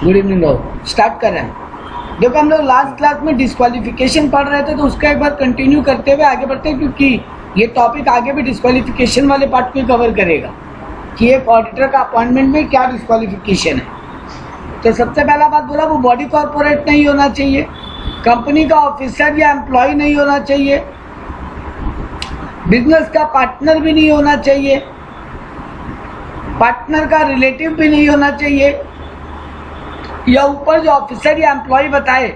Good evening Rahul. Start कर रहे हैं। देखो हम लोग लास्ट क्लास में डिस्क्वालिफिकेशन पढ़ रहे थे, तो उसका एक बार कंटिन्यू करते हुए आगे बढ़ते हैं, क्योंकि ये टॉपिक आगे भी डिस्क्वालिफिकेशन वाले पार्ट को कवर करेगा कि एक ऑडिटर का अपॉइंटमेंट में क्या डिस्क्वालिफिकेशन है। तो सबसे पहला बात बोला, वो बॉडी कॉर्पोरेट नहीं होना चाहिए, कंपनी का ऑफिसर या एम्प्लॉय नहीं होना चाहिए, बिजनेस का पार्टनर भी नहीं होना चाहिए, पार्टनर का रिलेटिव भी नहीं होना चाहिए, या ऊपर जो ऑफिसर या एम्प्लॉय बताए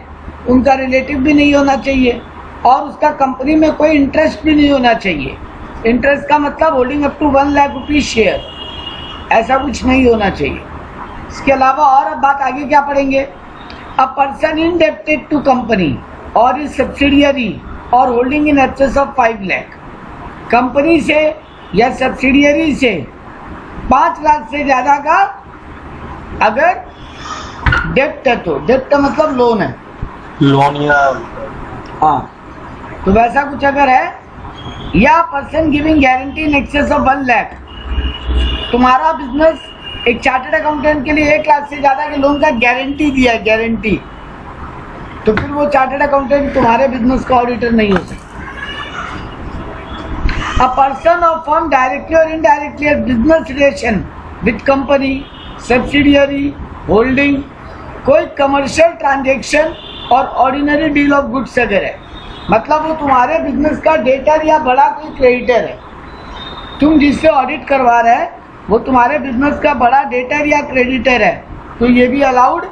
उनका रिलेटिव भी नहीं होना चाहिए, और उसका कंपनी में कोई इंटरेस्ट भी नहीं होना चाहिए। इंटरेस्ट का मतलब holding up to 1 lakh rupees share, ऐसा कुछ नहीं होना चाहिए। इसके अलावा और अब बात आगे क्या पढ़ेंगे, a person indebted to company or its subsidiary or holding in excess of 5 lakh, company से या सब्सिडियरी से 5 लाख से ज्यादा का अगर डेप्ट है, तो डेप्ट का मतलब लोन है, लोन या हाँ, तो वैसा कुछ अगर है, या person giving guarantee in excess of 1 lakh, तुम्हारा बिजनेस एक चार्टर्ड अकाउंटेंट के लिए 1 लाख से ज्यादा के लोन का गारंटी दिया है, गारंटी, तो फिर वो चार्टर्ड अकाउंटेंट तुम्हारे बिजनेस का ऑडिटर नहीं हो सकता। अ पर्सन और फर्म डायरेक्टली और indirectly business relation with company, subsidiary, holding, कोई कमर्शियल ट्रांजेक्शन और ऑर्डिनरी डील ऑफ गुड्स अगर है, मतलब वो तुम्हारे बिजनेस का डेटर या बड़ा कोई क्रेडिटर है, तुम जिससे ऑडिट करवा रहे हैं वो तुम्हारे बिजनेस का बड़ा डेटर या क्रेडिटर है, तो ये भी अलाउड,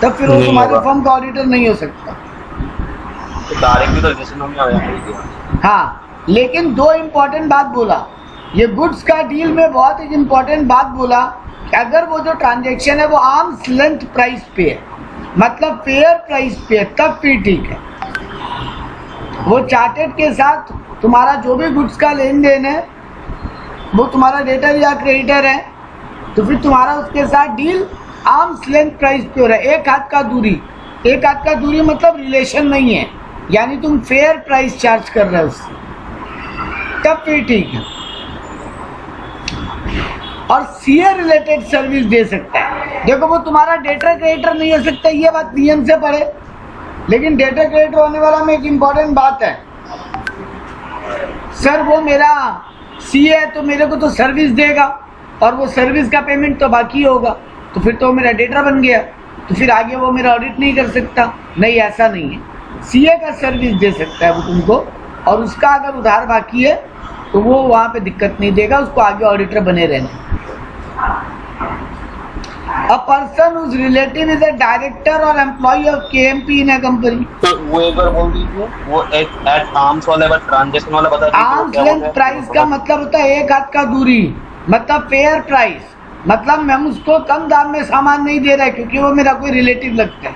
तब फिर वो तुम्हारे फर्म का ऑडिटर नहीं हो सकता। तो डायरेक्टली तो रजिस्ट्रेशन में आ जाएगा। हाँ, लेकिन 2 इम्पोर्टेंट बात बोला, ये गुड्स का डील में बहुत ही इम्पोर्टेंट बात बोला कि अगर वो जो ट्रांजेक्शन है वो आर्म्स लेंथ प्राइस पे है, मतलब फेयर प्राइस पे है, तब फिर ठीक है। वो चार्टेड के साथ तुम्हारा जो भी गुड्स का लेन देन है वो तुम्हारा डेटर या क्रेडिटर है, तो फिर तुम्हारा उसके साथ डील आर्म्स लेंथ प्राइस पे हो रहा है, एक हाथ का दूरी। एक हाथ का दूरी मतलब रिलेशन नहीं है, यानी तुम फेयर प्राइस चार्ज कर रहे हो उससे, तब फिर ठीक है। और सीए रिलेटेड सर्विस दे सकता है। देखो वो तुम्हारा डेटर क्रेडिटर नहीं हो सकता, ये बात नियम से पढ़े, लेकिन डेटर क्रेडिटर होने वाला में एक इम्पॉर्टेंट बात है, सर वो मेरा सीए है तो मेरे को तो सर्विस देगा और वो सर्विस का पेमेंट तो बाकी होगा, तो फिर तो मेरा डेटर बन गया, तो फिर आगे वो मेरा ऑडिट नहीं कर सकता। नहीं, ऐसा नहीं है, सीए का सर्विस दे सकता है वो तुमको, और उसका अगर उधार बाकी है तो वो वहाँ पे दिक्कत नहीं देगा, उसको आगे ऑडिटर बने रहने। A person whose relative is a director or employee of KMP in a company. तो वो एक बार बोल दीजिए, वो एट आर्म्स वाला बस ट्रांजैक्शन वाला बता दीजिए। आर्म्स लेंथ प्राइस का मतलब होता है एक हाथ का दूरी, मतलब फेयर प्राइस, मतलब हम उसको कम दाम में सामान नहीं दे रहे क्योंकि वो मेरा कोई रिलेटिव लगता है।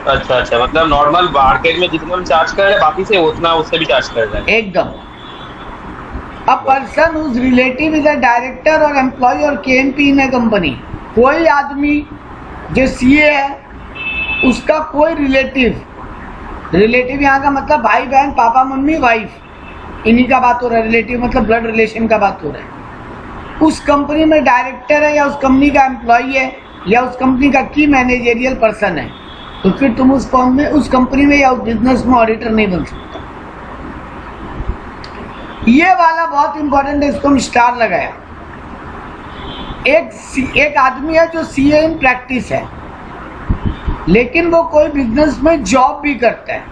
अच्छा अच्छा, मतलब नॉर्मल मार्केट में जितना हम चार्ज कर रहे हैं बाकी से उतना उससे भी चार्ज कर रहे हैं एकदम। A person whose relative is a director or employee or KMP in a company, कोई आदमी जो सीए है उसका कोई रिलेटिव, रिलेटिव यहाँ का मतलब भाई बहन, पापा मम्मी वाइफ, इन्हीं का बात हो रहा है। रिलेटिव मतलब ब्लड रिलेशन का बात हो रहा है। उस कंपनी में डायरेक्टर है या उस कंपनी का एम्प्लॉई है या उस कंपनी का की मैनेजरियल पर्सन है, तो फिर तुम उस कंपनी में या उस बिजनेस में ऑडिटर नहीं बन सकते। ये वाला बहुत इंपॉर्टेंट है, इसको हम स्टार लगाया। एक आदमी है जो सीए इन प्रैक्टिस है, लेकिन वो कोई बिजनेस में जॉब भी करता है,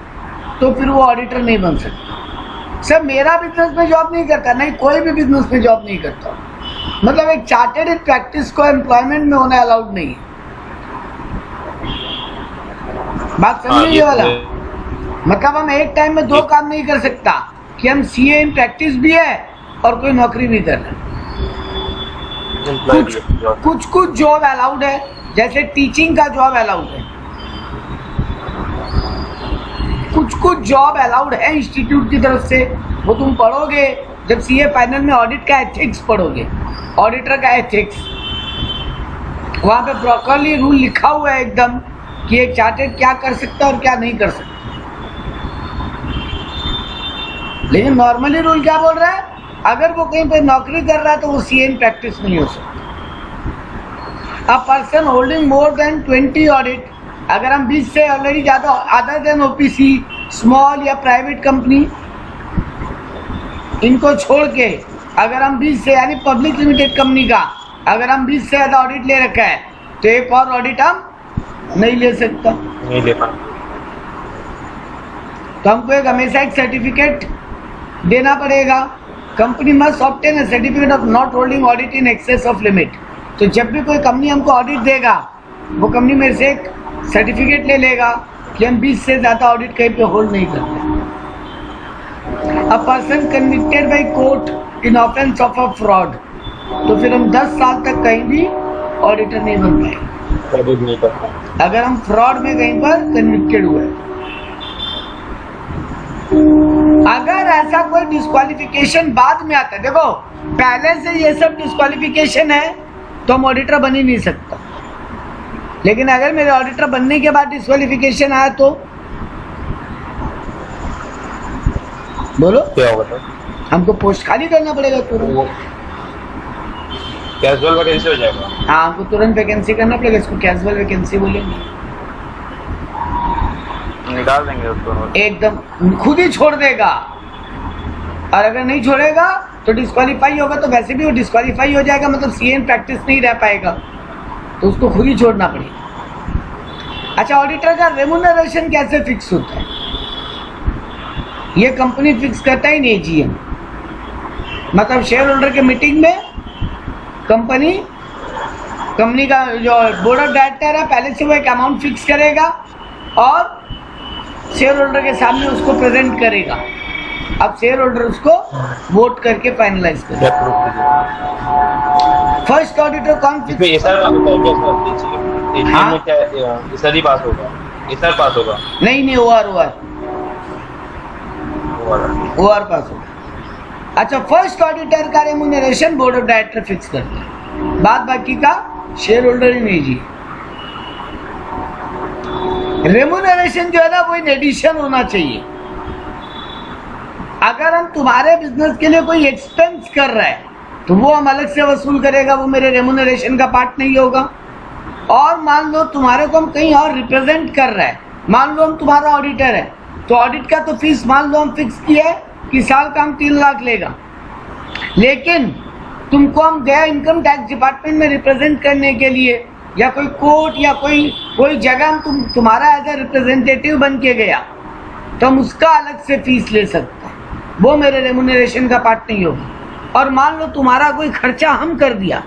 तो फिर वो ऑडिटर नहीं बन सकता। सर मेरा बिजनेस में जॉब नहीं करता, नहीं, कोई भी बिजनेस में जॉब नहीं करता, मतलब एक चार्टेड इन प्रैक्टिस को एम्प्लॉयमेंट में होना अलाउड नहीं है। बात समझिए ये वाला, मतलब हम एक टाइम में 2 काम नहीं कर सकता कि हम सीए इन प्रैक्टिस भी है और कोई नौकरी भी कर रहे हैं। कुछ जॉब अलाउड है, जैसे टीचिंग का जॉब अलाउड है, कुछ जॉब अलाउड है इंस्टीट्यूट की तरफ से, वो तुम पढ़ोगे जब सीए फाइनल में ऑडिट का एथिक्स पढ़ोगे, ऑडिटर का एथिक्स, वहाँ पे प्रॉपरली रूल लिखा हुआ है एकदम कि एक चार्टेड क्या कर सकता है और क्या नहीं कर सकता। लेकिन नॉर्मली रूल क्या बोल रहा है, अगर वो कहीं पे नौकरी कर रहा है तो वो सीए इन प्रैक्टिस नहीं हो सकता। A person holding more than 20 audit, अगर हम 20 से ऑलरेडी ज़्यादा अदर देन ओपीसी, स्मॉल या प्राइवेट कंपनी, इनको छोड़ के अगर हम 20 से यानी पब्लिक लिमिटेड कंपनी का अगर हम 20 से ज़्यादा ऑडिट ले रखा है तो एक और ऑडिट हम नहीं ले सकता, नहीं ले पा। तो हमको एक हमेशा एक सर्टिफिकेट देना पड़ेगा। Company must obtain a certificate of not holding audit in excess of limit. तो जब भी कोई कंपनी हमको ऑडिट देगा वो कंपनी मेरे से एक सर्टिफिकेट ले लेगा कि हम 20 से ज़्यादा ऑडिट कहीं पे होल्ड नहीं करते। A person convicted by court in offence of a fraud, तो फिर हम 10 साल तक कहीं भी ऑडिटर नहीं बन पाएंगे ऑडिट नहीं करते अगर हम फ्रॉड में कहीं पर कन्विक्टेड हुए। अगर ऐसा कोई डिस्क्वालिफिकेशन बाद में आता है, देखो पहले से ये सब डिस्क्वालिफिकेशन है तो हम ऑडिटर बन ही नहीं सकता, लेकिन अगर मेरे ऑडिटर बनने के बाद डिस्क्वालिफिकेशन आया तो बोलो क्या होगा? हमको पोस्ट खाली करना पड़ेगा तुरंत। कैजुअल वैकेंसी हो जाएगा। हाँ, हमको तुरंत वैकेंसी करना पड़ेगा, इसको कैजुअल वैकेंसी बोलेंगे। निकाल देंगे उसको, एकदम खुद ही छोड़ देगा, और अगर नहीं छोड़ेगा तो डिस्क्वालीफाई होगा, तो वैसे भी वो डिस्क्वालीफाई हो जाएगा, मतलब सीए इन प्रैक्टिस नहीं रह पाएगा, तो उसको खुद ही छोड़ना पड़ेगा। अच्छा, ऑडिटर का रेम्यूनरेशन कैसे फिक्स होता है? ये कंपनी फिक्स करता ही नहीं, जीएम, मतलब शेयर होल्डर के मीटिंग में कंपनी का जो बोर्ड ऑफ डायरेक्टर है पहले से वो एक अमाउंट फिक्स करेगा और शेयर होल्डर के सामने उसको प्रेजेंट करेगा। अब शेयर होल्डर उसको वोट करके फाइनलाइज करेगा। फर्स्ट ऑडिटर कौन फिक्स? एसआर ही पास होगा, एसआर पास होगा नहीं, ओआर पास होगा। अच्छा, फर्स्ट ऑडिटर का remuneration board of director fix करता है, बाद बाकी का शेयर होल्डर ही नहीं जी। रेम्यूनरेशन जो है ना वो इन एडिशन होना चाहिए। अगर हम तुम्हारे बिजनेस के लिए कोई एक्सपेंस कर रहे हैं तो वो हम अलग से वसूल करेगा, वो मेरे रेम्यूनरेशन का पार्ट नहीं होगा। और मान लो तुम्हारे को हम कहीं और रिप्रेजेंट कर रहे हैं, मान लो हम तुम्हारा ऑडिटर है, तो ऑडिट का तो फीस मान लो हम फिक्स किया है कि साल का हम 3 लाख लेगा, लेकिन तुमको हम गया इनकम टैक्स डिपार्टमेंट में रिप्रेजेंट करने के लिए या कोई कोर्ट या कोई जगह हम तुम्हारा एज ए रिप्रेजेंटेटिव बन के गया तो हम उसका अलग से फीस ले सकते हैं, वो मेरे रेम्यूनरेशन का पार्ट नहीं होगा। और मान लो तुम्हारा कोई खर्चा हम कर दिया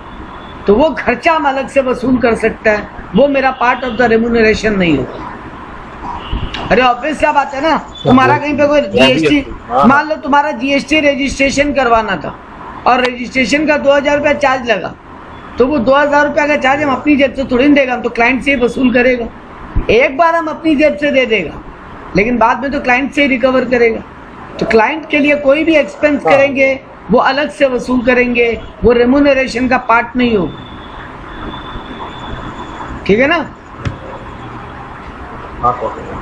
तो वो खर्चा हम अलग से वसूल कर सकते हैं, वो मेरा पार्ट ऑफ द रेम्यूनरेशन नहीं होगा। अरे ऑब्वियस सा बात है ना, तुम्हारा कहीं पे कोई जीएसटी, मान लो तुम्हारा जीएसटी रजिस्ट्रेशन करवाना था और रजिस्ट्रेशन का 2000 रुपया चार्ज लगा, तो वो 2000 रुपया का चार्ज हम अपनी जेब से थोड़ी देगा, हम तो क्लाइंट से ही वसूल करेगा। एक बार हम अपनी जेब से दे देगा, लेकिन बाद में तो क्लाइंट से ही रिकवर करेगा। तो क्लाइंट के लिए कोई भी एक्सपेंस करेंगे वो अलग से वसूल करेंगे, वो रेम्यूनरेशन का पार्ट नहीं होगा। ठीक है ना?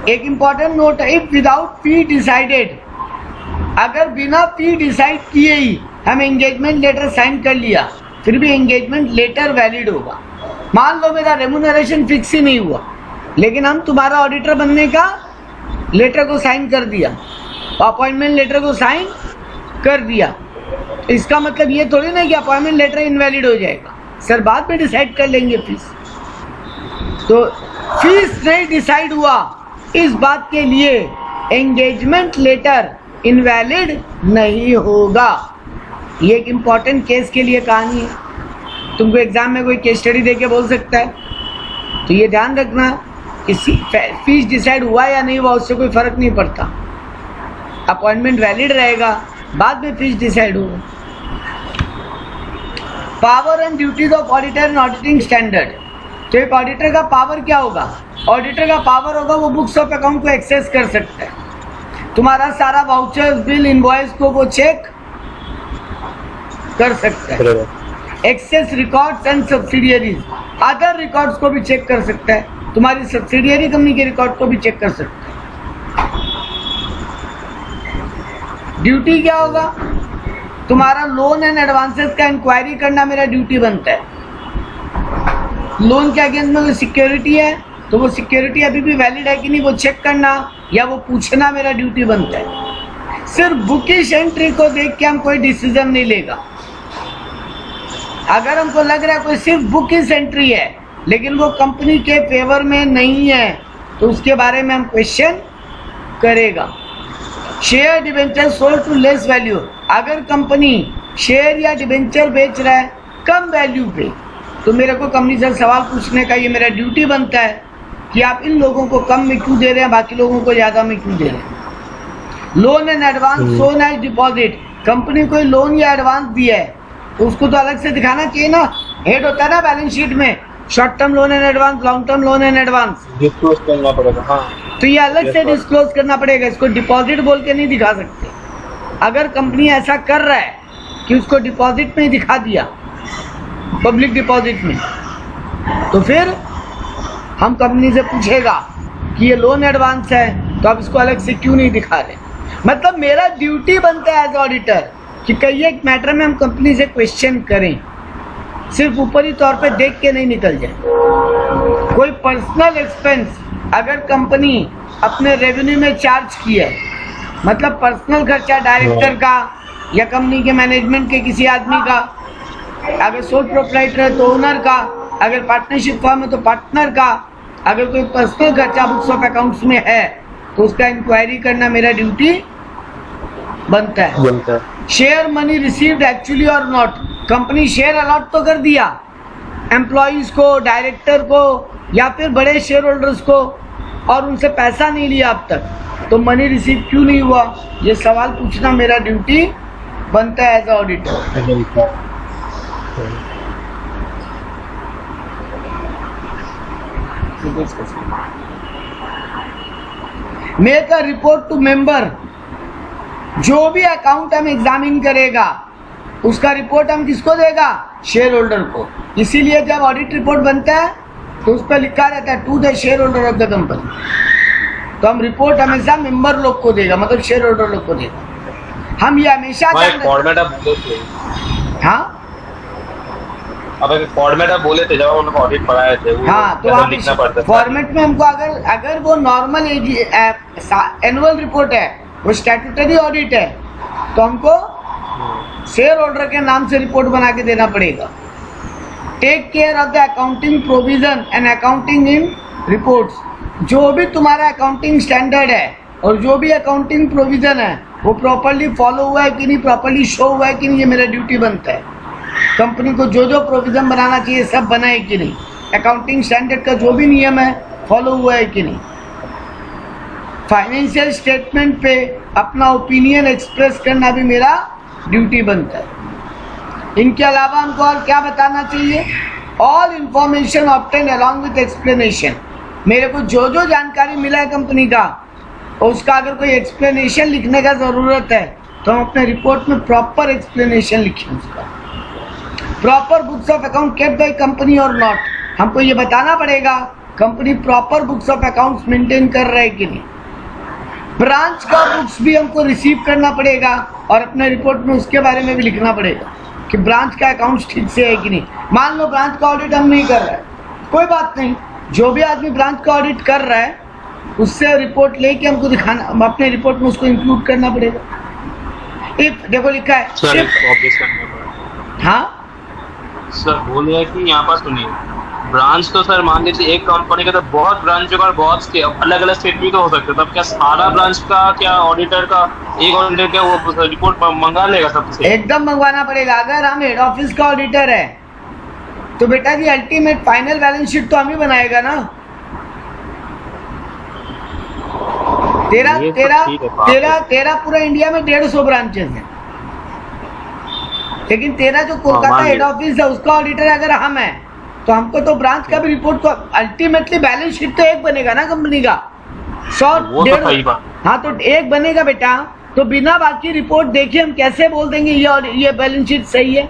एक इंपॉर्टेंट नोट है, इफ विदाउट फी डिसाइडेड, अगर बिना फी डिसाइड किए ही हम एंगेजमेंट लेटर साइन कर लिया फिर भी एंगेजमेंट लेटर वैलिड होगा। मान लो मेरा रेम्यूनरेशन फिक्स ही नहीं हुआ, लेकिन हम तुम्हारा ऑडिटर बनने का लेटर को साइन कर दिया, अपॉइंटमेंट लेटर को साइन कर दिया, इसका मतलब ये थोड़ी ना कि अपॉइंटमेंट लेटर इनवैलिड हो जाएगा। सर बाद में डिसाइड कर लेंगे फीस, तो फीस नहीं डिसाइड हुआ इस बात के लिए एंगेजमेंट लेटर इनवैलिड नहीं होगा। ये एक इम्पॉर्टेंट केस के लिए कहानी है, तुमको एग्जाम में कोई केस स्टडी देके बोल सकता है, तो ये ध्यान रखना कि फीस डिसाइड हुआ या नहीं हुआ उससे कोई फर्क नहीं पड़ता, अपॉइंटमेंट वैलिड रहेगा, बाद में फीस डिसाइड होगा। Power and duties of auditor and auditing standard, तो एक ऑडिटर का पावर क्या होगा? ऑडिटर का पावर होगा वो बुक्स ऑफ अकाउंट को एक्सेस कर सकता है, तुम्हारा सारा वाउचर्स बिल इनवॉइस को वो चेक कर सकता है, access records and subsidiaries other records को भी चेक कर सकता है, तुम्हारी सब्सिडियरी कंपनी के रिकॉर्ड को भी चेक कर सकता है। ड्यूटी क्या होगा? तुम्हारा लोन एंड एडवांसेस का इंक्वायरी करना मेरा ड्यूटी बनता है, लोन के अगेंस्ट में कोई सिक्योरिटी है तो वो सिक्योरिटी अभी भी वैलिड है कि नहीं वो चेक करना या वो पूछना मेरा ड्यूटी बनता है। सिर्फ बुकिश एंट्री को देख के हम कोई डिसीजन नहीं लेगा। अगर हमको लग रहा है कोई सिर्फ बुकिश एंट्री है लेकिन वो कंपनी के फेवर में नहीं है तो उसके बारे में हम क्वेश्चन करेगा। Share debenture sold to less value, अगर कंपनी शेयर या डिबेंचर बेच रहा है कम वैल्यू पे तो मेरे को कंपनी से सवाल पूछने का ये मेरा ड्यूटी बनता है कि आप इन लोगों को कम में क्यों दे रहे हैं, बाकी लोगों को ज़्यादा में क्यों दे रहे हैं। Loan and advance shown as deposit, company कोई लोन या एडवांस दिया है तो उसको तो अलग से दिखाना चाहिए ना। हेड होता है ना बैलेंस शीट में, short term loan and advance, long term loan and advance, disclose करना पड़ेगा। हाँ, तो ये अलग से डिस्क्लोज करना पड़ेगा। इसको डिपॉजिट बोल के नहीं दिखा सकते। अगर कंपनी ऐसा कर रहा है कि उसको डिपॉजिट में दिखा दिया, पब्लिक डिपॉजिट में, तो फिर हम कंपनी से पूछेगा कि ये लोन एडवांस है तो आप इसको अलग से क्यों नहीं दिखा रहे। मतलब मेरा ड्यूटी बनता है एज ऑडिटर कि कई एक मैटर में हम कंपनी से क्वेश्चन करें, सिर्फ ऊपरी तौर पे देख के नहीं निकल जाए। कोई पर्सनल एक्सपेंस अगर कंपनी अपने रेवेन्यू में चार्ज किया है, मतलब पर्सनल खर्चा डायरेक्टर का या कंपनी के मैनेजमेंट के किसी आदमी का, अगर सोल प्रोप्राइटर है तो ओनर का, अगर पार्टनरशिप फर्म है तो पार्टनर का, अगर कोई पर्सनल खर्चा बुक्स ऑफ अकाउंट्स में है तो उसका इंक्वायरी करना मेरा ड्यूटी बनता है। शेयर मनी रिसीव्ड एक्चुअली और नॉट, कंपनी शेयर अलॉट तो कर दिया एम्प्लॉइज को, डायरेक्टर को या फिर बड़े शेयर होल्डर्स को और उनसे पैसा नहीं लिया अब तक, तो मनी रिसीव क्यों नहीं हुआ, ये सवाल पूछना मेरा ड्यूटी बनता है as auditor. Make a report to member, जो भी अकाउंट हम एग्जामिन करेगा उसका रिपोर्ट हम किसको देगा, शेयर होल्डर को। इसीलिए जब ऑडिट रिपोर्ट बनता है तो उस पर लिखा रहता है to the share holder of the company, तो हम रिपोर्ट हमेशा मेंबर लोग को देगा, मतलब शेयर होल्डर लोग को देगा। हम ये हमेशा फॉर्मेट आप बोले थे, हाँ अब एक फॉर्मेट आप बोले थे जब हम लोग ऑडिट पढ़ाए थे, हाँ, तो आप लिखना पड़ता है फॉर्मेट में हमको। अगर वो नॉर्मल एनुअल रिपोर्ट है, वो स्टैट्यूटरी ऑडिट है, तो हमको शेयर होल्डर के नाम से रिपोर्ट बना के देना पड़ेगा। Take care of the accounting provision and accounting in reports, जो भी तुम्हारा अकाउंटिंग स्टैंडर्ड है और जो भी अकाउंटिंग प्रोविजन है वो प्रॉपर्ली फॉलो हुआ है कि नहीं, प्रॉपर्ली शो हुआ है कि नहीं, ये मेरा ड्यूटी बनता है। कंपनी को जो जो प्रोविजन बनाना चाहिए सब बना है कि नहीं, अकाउंटिंग स्टैंडर्ड का जो भी नियम है फॉलो हुआ है कि नहीं। फाइनेंशियल स्टेटमेंट पे अपना ओपिनियन एक्सप्रेस करना भी मेरा ड्यूटी बनता है। इनके अलावा हमको और क्या बताना चाहिए, all information obtain along with explanation, मेरे को जो जो जानकारी मिला है कंपनी का और उसका अगर कोई एक्सप्लेनेशन लिखने का ज़रूरत है तो हम अपने रिपोर्ट में प्रॉपर एक्सप्लेनेशन लिखें उसका। Proper books of account kept by company और नॉट, हमको ये बताना पड़ेगा company proper books of accounts maintain कर रहा है कि नहीं। ब्रांच का बुक्स भी हमको रिसीव करना पड़ेगा और अपने रिपोर्ट में उसके बारे में भी लिखना पड़ेगा कि ब्रांच का अकाउंट्स ठीक से है कि नहीं। मान लो ब्रांच का ऑडिट हम नहीं कर रहे हैं, कोई बात नहीं, जो भी आदमी ब्रांच का ऑडिट कर रहा है उससे रिपोर्ट लेके हमको दिखाना, अपने रिपोर्ट में उसको इंक्लूड करना पड़ेगा। इफ देखो लिखा है हाँ सर, बोल रहे हैं कि यहाँ पर सुनिए, ब्रांच तो सर मान लीजिए एक कंपनी का तो बहुत ब्रांच होगा और बहुत अलग अलग स्टेट भी तो हो सकते हैं, तब क्या सारा ब्रांच का क्या ऑडिटर का एक ऑडिटर क्या वो रिपोर्ट मंगा लेगा सबसे? एकदम मंगवाना पड़ेगा। अगर हम हेड ऑफिस का ऑडिटर है तो बेटा जी अल्टीमेट फाइनल बैलेंस शीट तो हम ही बनाएगा ना। तेरा पूरा इंडिया में 150 ब्रांचेस हैं, लेकिन तेरा जो कोलकाता हेड ऑफिस है उसका ऑडिटर अगर हम है तो हमको तो ब्रांच का भी रिपोर्ट को अल्टीमेटली बैलेंस शीट तो एक बनेगा ना कंपनी का, 100 हाँ तो एक बनेगा बेटा, तो बिना बाकी रिपोर्ट देखे हम कैसे बोल देंगे ये बैलेंस शीट सही है।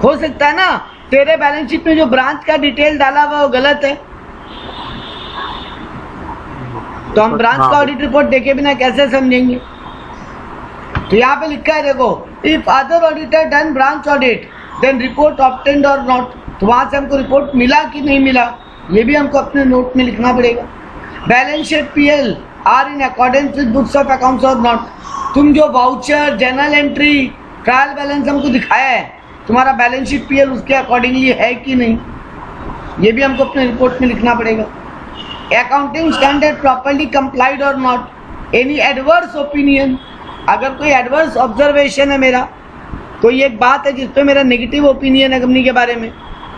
हो सकता है ना तेरे बैलेंस शीट में जो ब्रांच का डिटेल डाला हुआ वो गलत है, तो हम ब्रांच का ऑडिट रिपोर्ट देखे बिना कैसे समझेंगे। तो यहाँ पे लिखा है देखो, if other auditor done branch audit then report obtained or not, तो वहां से हमको रिपोर्ट मिला कि नहीं मिला, ये भी हमको अपने नोट में लिखना पड़ेगा। Balance sheet PL are in accordance with books of accounts or not, तुम जो voucher, journal entry, trial balance हमको दिखाया है, तुम्हारा बैलेंस शीट पीएल उसके अकॉर्डिंगली है कि नहीं, ये भी हमको अपने रिपोर्ट में लिखना पड़ेगा। अकाउंटिंग स्टैंडर्ड प्रॉपर्ली कंप्लाइड और नॉट, एनी एडवर्स ओपिनियन, अगर कोई एडवर्स ऑब्जर्वेशन है मेरा, कोई एक बात है जिस पे मेरा नेगेटिव ओपिनियन है कंपनी के बारे में,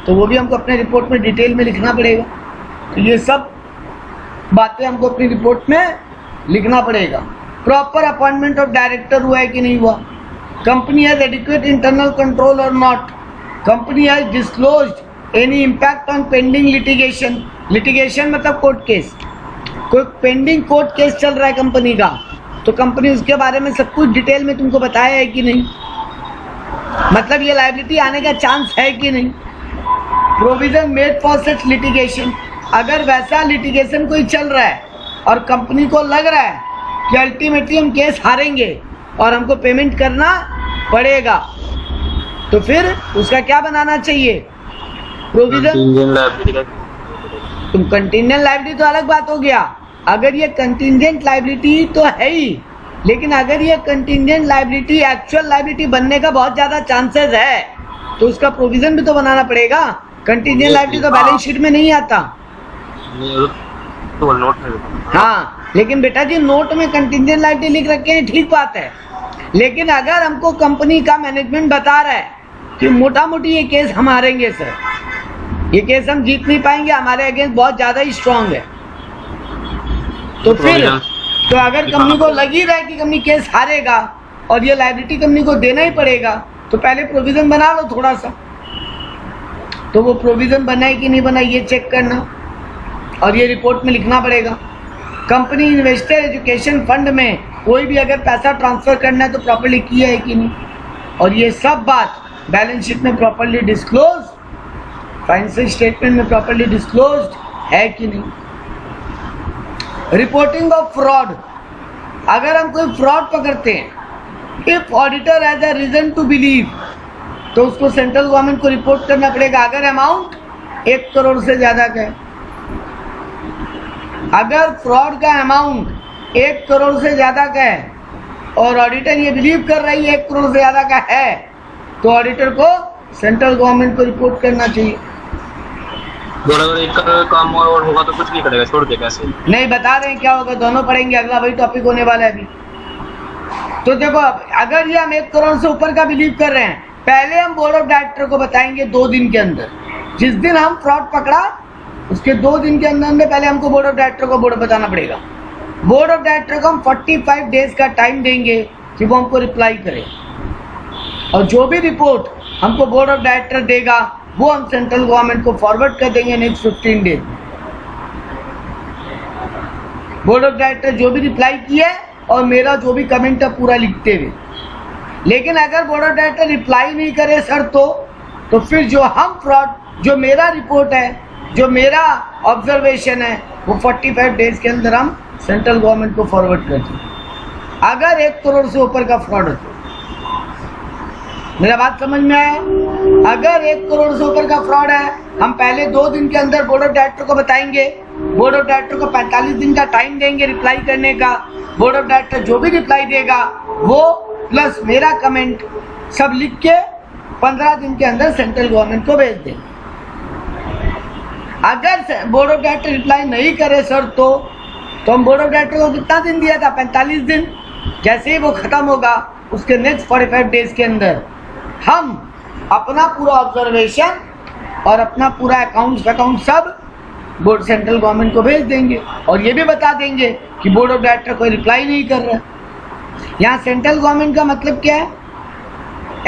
तो वो भी हमको अपने रिपोर्ट में डिटेल में लिखना पड़ेगा। तो ये सब बातें हमको अपनी रिपोर्ट में लिखना पड़ेगा। प्रॉपर अपॉइंटमेंट ऑफ डायरेक्टर हुआ है कि नहीं हुआ, company has adequate internal control और not, company has disclosed any impact on pending litigation, litigation मतलब कोर्ट केस, कोई पेंडिंग कोर्ट केस चल रहा है कंपनी का, तो कंपनी उसके बारे में सब कुछ डिटेल में तुमको बताया है कि नहीं, मतलब ये लायबिलिटी आने का चांस है कि नहीं। Provision made for such litigation, अगर वैसा लिटिगेशन कोई चल रहा है और कंपनी को लग रहा है कि अल्टीमेटली हम केस हारेंगे और हमको पेमेंट करना पड़ेगा, तो फिर उसका क्या बनाना चाहिए, प्रोविजन। तुम कंटिजेंट लायबिलिटी तो अलग बात हो गया, अगर ये कंटिजेंट लायबिलिटी तो है ही, लेकिन अगर ये कंटिजेंट लायबिलिटी एक्चुअल लायबिलिटी बनने का बहुत ज्यादा चांसेस है, तो उसका प्रोविजन भी तो बनाना पड़ेगा। कंटिजेंट लायबिलिटी तो बैलेंस शीट में नहीं आता। तो नोट में, हाँ, लेकिन बेटा जी नोट में कंटिजेंट लायबिलिटी लिख रखे हैं, ठीक बात है, लेकिन अगर हमको कंपनी का मैनेजमेंट बता रहा है कि मोटा मोटी ये केस हम हारेंगे सर, ये केस हम जीत नहीं पाएंगे, हमारे अगेंस्ट बहुत ज्यादा ही स्ट्रांग है, तो फिर तो अगर कंपनी को लग ही रहा है कि कंपनी केस हारेगा और ये लायबिलिटी कंपनी को देना ही पड़ेगा, तो पहले प्रोविजन बना लो थोड़ा सा, तो वो प्रोविजन बना है कि नहीं बना ये चेक करना और ये रिपोर्ट में लिखना पड़ेगा। कंपनी इन्वेस्टर एजुकेशन फंड में कोई भी अगर पैसा ट्रांसफर करना है तो प्रॉपर्ली किया है कि नहीं, और ये सब बात बैलेंस शीट में प्रॉपर्ली डिस्क्लोज, फाइनेंशियल स्टेटमेंट में प्रॉपर्ली डिस्क्लोज्ड है कि नहीं। रिपोर्टिंग ऑफ फ्रॉड, अगर हम कोई फ्रॉड पकड़ते हैं, if auditor has a reason to believe, तो उसको सेंट्रल गवर्नमेंट को रिपोर्ट करना पड़ेगा अगर अमाउंट 1 करोड़ से ज्यादा का है। अगर फ्रॉड का अमाउंट 1 करोड़ से ज्यादा का है और ऑडिटर ये बिलीव कर रही है 1 करोड़ से ज्यादा का है, तो ऑडिटर को सेंट्रल गवर्नमेंट को रिपोर्ट करना चाहिए। अगर एक काम और होगा तो कुछ नहीं करेगा, छोड़ देगा ऐसे। नहीं बता रहे हैं क्या होगा, दोनों पढ़ेंगे, अगला वही टॉपिक होने वाला है अभी। तो देखो अगर ये हम 1 करोड़ से ऊपर का बिलीव कर रहे हैं, पहले हम बोर्ड ऑफ डायरेक्टर को बताएंगे 2 दिन के अंदर, जिस दिन हम फ्रॉड पकड़ा उसके 2 दिन के अंदर में पहले हमको बोर्ड ऑफ डायरेक्टर को बोर्ड बताना पड़ेगा। बोर्ड ऑफ डायरेक्टर को हम 45 डेज का टाइम देंगे कि वो हमको रिप्लाई करे, और जो भी रिपोर्ट हमको बोर्ड ऑफ डायरेक्टर देगा वो हम सेंट्रल गवर्नमेंट को फॉरवर्ड कर देंगे नेक्स्ट 15 डेज में। बोर्ड ऑफ डायरेक्टर जो भी रिप्लाई किया और मेरा जो भी कमेंट है पूरा लिखते हुए। लेकिन अगर बोर्ड ऑफ डायरेक्टर रिप्लाई नहीं करे सर, तो फिर जो हम फ्रॉड, जो मेरा रिपोर्ट है, जो मेरा ऑब्जर्वेशन है, वो 45 डेज के अंदर हम सेंट्रल गवर्नमेंट को फॉरवर्ड कर दें अगर 1 करोड़ से ऊपर का फ्रॉड हो। मेरा बात समझ में आया? अगर 1 करोड़ से ऊपर का फ्रॉड है, हम पहले 2 दिन के अंदर बोर्ड ऑफ डायरेक्टर को बताएंगे, बोर्ड ऑफ डायरेक्टर को 45 दिन का टाइम देंगे रिप्लाई करने का। बोर्ड ऑफ डायरेक्टर जो भी रिप्लाई देगा वो प्लस मेरा कमेंट सब लिख के 15 दिन के अंदर सेंट्रल गवर्नमेंट को भेज देंगे। अगर बोर्ड ऑफ डायरेक्टर रिप्लाई नहीं करे सर, तो हम बोर्ड ऑफ डायरेक्टर को कितना दिन दिया था, 45 दिन। जैसे ही वो खत्म होगा उसके नेक्स्ट 45 डेज के अंदर हम अपना पूरा ऑब्जर्वेशन और अपना पूरा अकाउंट सब बोर्ड सेंट्रल गवर्नमेंट को भेज देंगे, और ये भी बता देंगे कि बोर्ड ऑफ डायरेक्टर कोई रिप्लाई नहीं कर रहा। यहाँ सेंट्रल गवर्नमेंट का मतलब क्या है,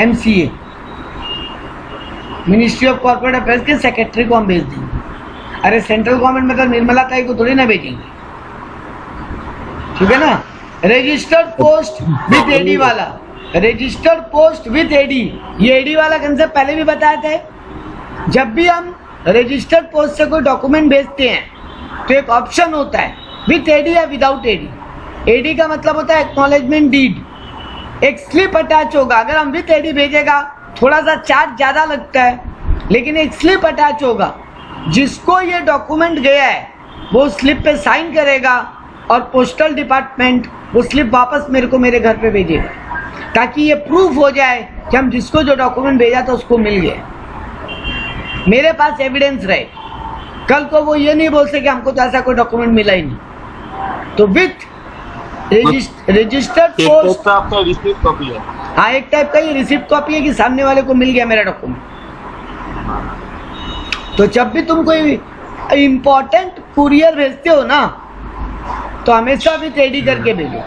MCA, ministry of corporate affairs के सेक्रेटरी को हम भेज देंगे। अरे सेंट्रल गवर्नमेंट मतलब निर्मला ताई को थोड़ी ना भेजेंगे, ठीक है ना। रजिस्टर्ड पोस्ट विद एडी वाला, रजिस्टर्ड पोस्ट विद एडी, ये एडी वाला कंसेप्ट पहले भी बताए थे। जब भी हम रजिस्टर्ड पोस्ट से कोई डॉक्यूमेंट भेजते हैं तो एक ऑप्शन होता है विद एडी या विदाउट एडी। एडी का मतलब होता है एक्नॉलेजमेंट डीड, एक स्लिप अटैच होगा। अगर हम विद एडी भेजेगा थोड़ा सा चार्ज ज्यादा लगता है, लेकिन एक स्लिप अटैच होगा। जिसको ये डॉक्यूमेंट गया है वो स्लिप पे साइन करेगा और पोस्टल डिपार्टमेंट वो स्लिप वापस मेरे को मेरे घर पे भेजेगा, ताकि ये प्रूफ हो जाए कि हम जिसको जो डॉक्यूमेंट भेजा था उसको मिल गया, मेरे पास एविडेंस रहे। कल को वो ये नहीं बोल सके हमको तो ऐसा कोई डॉक्यूमेंट मिला ही नहीं। तो विथ रजिस्टर्ड पोस्ट आपका रिसीप्ट कॉपी है। हाँ, एक टाइप का ये रिसिप्ट कॉपी है कि सामने वाले को मिल गया मेरा डॉक्यूमेंट। तो जब भी तुम कोई इंपॉर्टेंट कुरियर भेजते हो ना, तो हमेशा भी रेडी करके भेजो।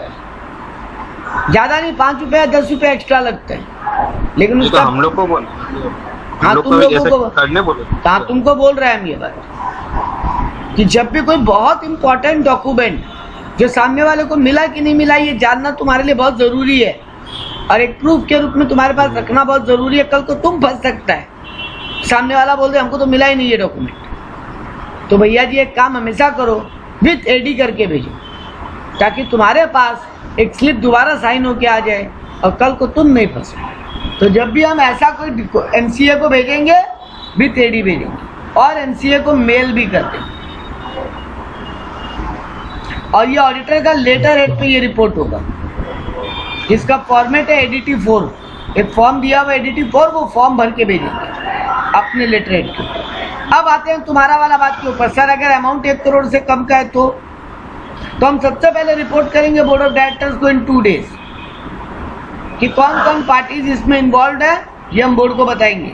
ज्यादा नहीं, 5 रुपए या 10 रुपए एक्स्ट्रा लगते हैं, लेकिन उसका हम लोग को बोल, हाँ तुम लोगों को करने बोले, हाँ तुमको बोल रहे हैं हम ये बात कि जब भी कोई बहुत इंपॉर्टेंट डॉक्यूमेंट जो सामने वाले को मिला कि नहीं मिला ये जानना तुम्हारे लिए बहुत जरूरी है, और एक प्रूफ के रूप में तुम्हारे पास रखना बहुत जरूरी है। कल को तुम फंस सकता है, सामने वाला बोल दे हमको तो मिला ही नहीं ये डॉक्यूमेंट। तो भैया जी एक काम हमेशा करो, विथ एडी करके भेजो, ताकि तुम्हारे पास एक स्लिप दोबारा साइन होके आ जाए और कल को तुम नहीं फंसो। तो जब भी हम ऐसा कोई एनसीए को भेजेंगे विथ एडी भेजेंगे, और एनसीए को मेल भी कर देंगे। और ये ऑडिटर का लेटर हेड पे ये रिपोर्ट होगा, जिसका फॉर्मेट है एडीटी 4। एक फॉर्म दिया हुआ एडीटी 4, वो फॉर्म भर के भेजेंगे अपने लेटर हेड के। अब आते हैं तुम्हारा वाला बात के ऊपर। सर अगर अमाउंट 1 करोड़ से कम का है तो हम सबसे पहले रिपोर्ट करेंगे बोर्ड ऑफ डायरेक्टर्स को इन 2 डेज कि कौन कौन पार्टीज इसमें इन्वॉल्व है, ये हम बोर्ड को बताएंगे।